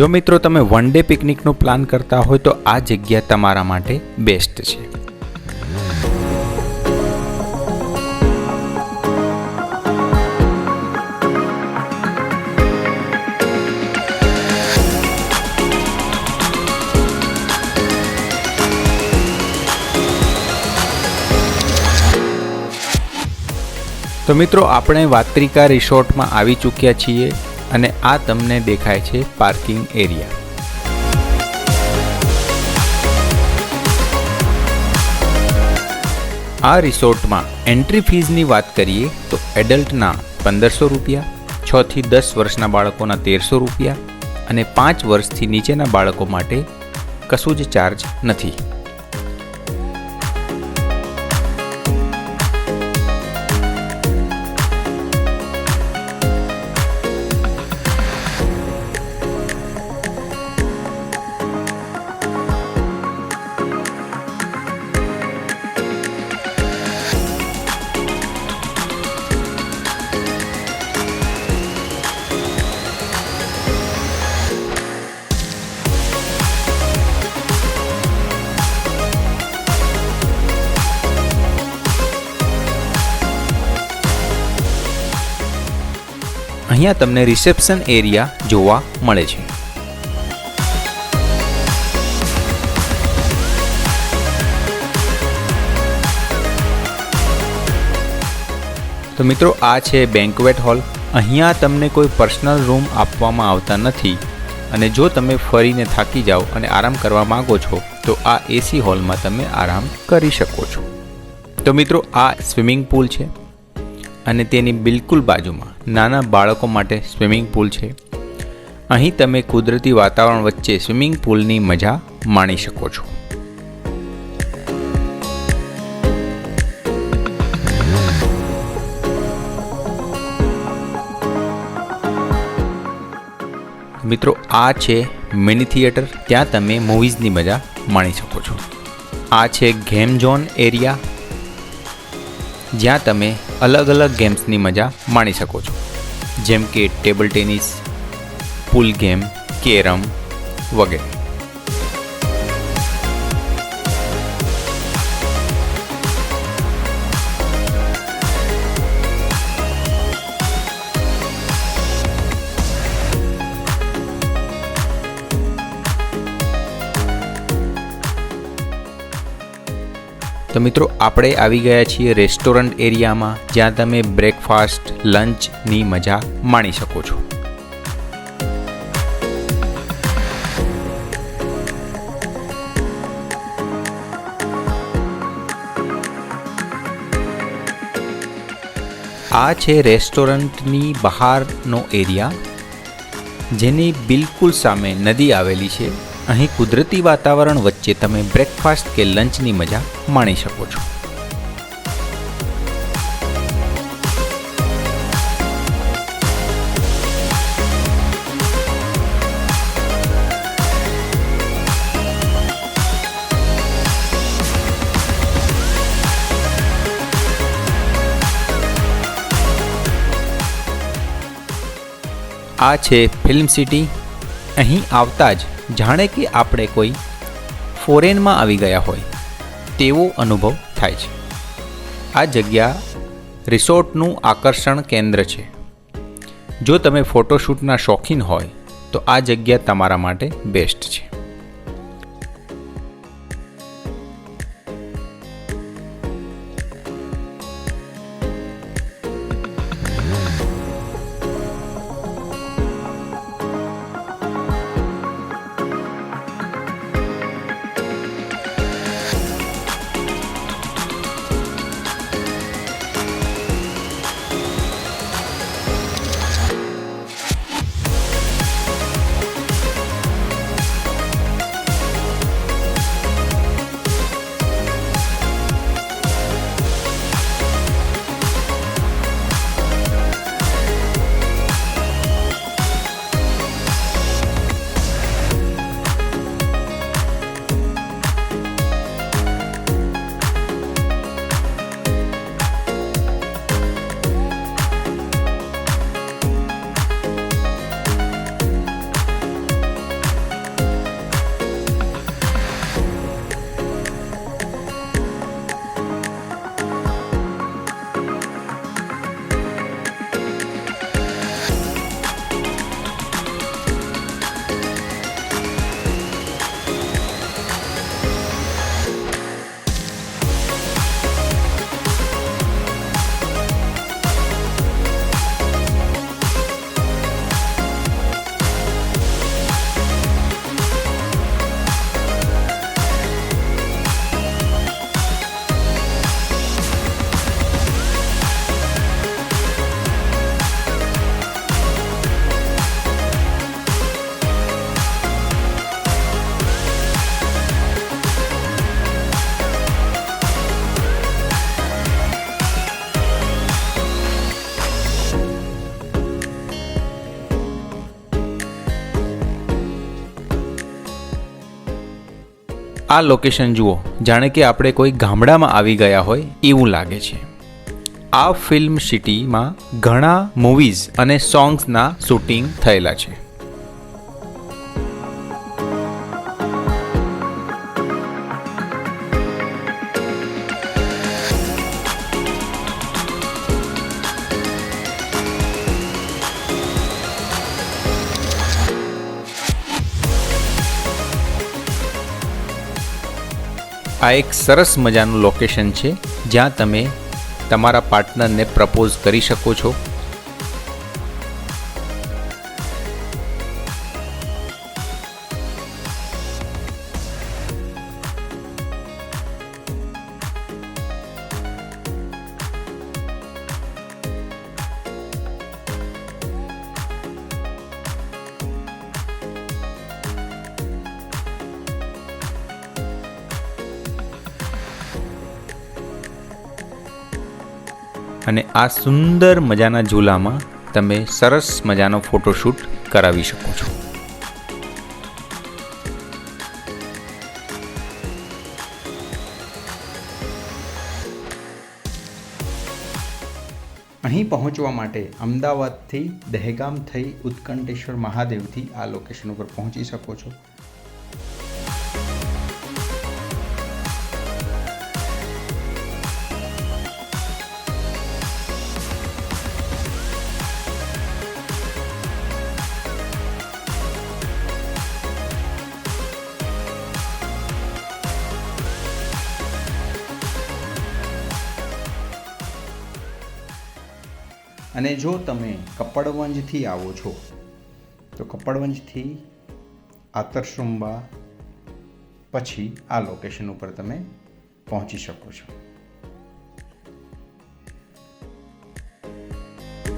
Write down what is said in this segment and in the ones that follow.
જો મિત્રો તમે વન ડે પિકનિકનો પ્લાન કરતા હોય તો આ જગ્યા તમારા માટે બેસ્ટ છે. તો મિત્રો આપણે વાત્રિકા રિસોર્ટમાં આવી ચૂક્યા છીએ અને આ તમને દેખાય છે પાર્કિંગ એરિયા. આ રિસોર્ટમાં એન્ટ્રી ફીઝની વાત કરીએ તો એડલ્ટના 1500 રૂપિયા, 6 થી 10 વર્ષના બાળકોના 1300 રૂપિયા અને 5 વર્ષથી નીચેના બાળકો માટે કશું જ ચાર્જ નથી. અહીંયા તમને રિસેપ્શન એરિયા જોવા મળે છે. તો મિત્રો આ છે બેન્ક્વેટ હોલ. અહીંયા તમને કોઈ પર્સનલ રૂમ આપવામાં આવતા નથી અને જો તમે ફરીને થાકી જાઓ અને આરામ કરવા માંગો છો તો આ એસી હોલમાં તમે આરામ કરી શકો છો. તો મિત્રો આ સ્વિમિંગ પૂલ છે અને તેની બિલકુલ બાજુમાં નાના બાળકો માટે સ્વિમિંગ પૂલ છે. અહીં તમે કુદરતી વાતાવરણ વચ્ચે સ્વિમિંગ પૂલની મજા માણી શકો છો. મિત્રો આ છે મિની થિયેટર. ત્યાં તમે મૂવીઝની મજા માણી શકો છો. આ છે ગેમ ઝોન એરિયા, જ્યાં તમે અલગ અલગ ગેમ્સની મજા માણી શકો છો, જેમ કે ટેબલ ટેનિસ, પૂલ ગેમ, કેરમ વગેરે. તો મિત્રો આપણે આવી ગયા છીએ રેસ્ટોરન્ટ એરિયામાં, જ્યાં તમે બ્રેકફાસ્ટ, લંચની મજા માણી શકો છો. આ છે રેસ્ટોરન્ટની બહારનો એરિયા, જેની બિલકુલ સામે નદી આવેલી છે. અહીં કુદરતી વાતાવરણ વચ્ચે તમે બ્રેકફાસ્ટ કે લંચની મજા માણી શકો છો. આ છે ફિલ્મ સિટી. અહીં આવતા જ જાણે કે આપણે કોઈ ફોરેનમાં આવી ગયા હોય તેવો અનુભવ થાય છે. આ જગ્યા રિસોર્ટનું આકર્ષણ કેન્દ્ર છે. જો તમે ફોટોશૂટના શોખીન હોય તો આ જગ્યા તમારા માટે બેસ્ટ છે. આ લોકેશન જુઓ, જાણે કે આપણે કોઈ ગામડામાં આવી ગયા હોય એવું લાગે છે. આ ફિલ્મ સિટીમાં ઘણા મૂવીઝ અને સોંગ્સના શૂટિંગ થયેલા છે. આ એક સરસ મજાનું લોકેશન છે જ્યાં તમે તમારા પાર્ટનરને પ્રપોઝ કરી શકો છો. અને આ સુંદર મજાના ઝૂલામાં તમે સરસ મજાનો ફોટોશૂટ કરાવી શકો છો. અહીં પહોંચવા માટે અમદાવાદથી દહેગામ થઈ ઉત્કંઠેશ્વર મહાદેવથી આ લોકેશન ઉપર પહોંચી શકો છો. અને જો તમે કપડવંજથી આવો છો તો કપડવંજથી આતરશુંબા પછી આ લોકેશન ઉપર તમે પહોંચી શકો છો.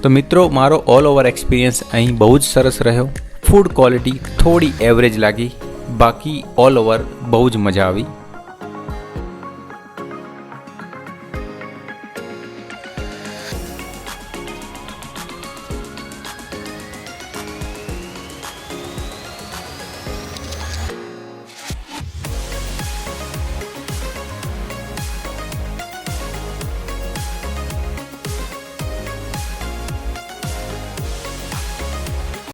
તો મિત્રો, મારો ઓલ ઓવર એક્સપિરિયન્સ અહીં બહુ જ સરસ રહ્યો. ફૂડ ક્વોલિટી થોડી એવરેજ લાગી, બાકી ઓલ ઓવર બહુ જ મજા આવી.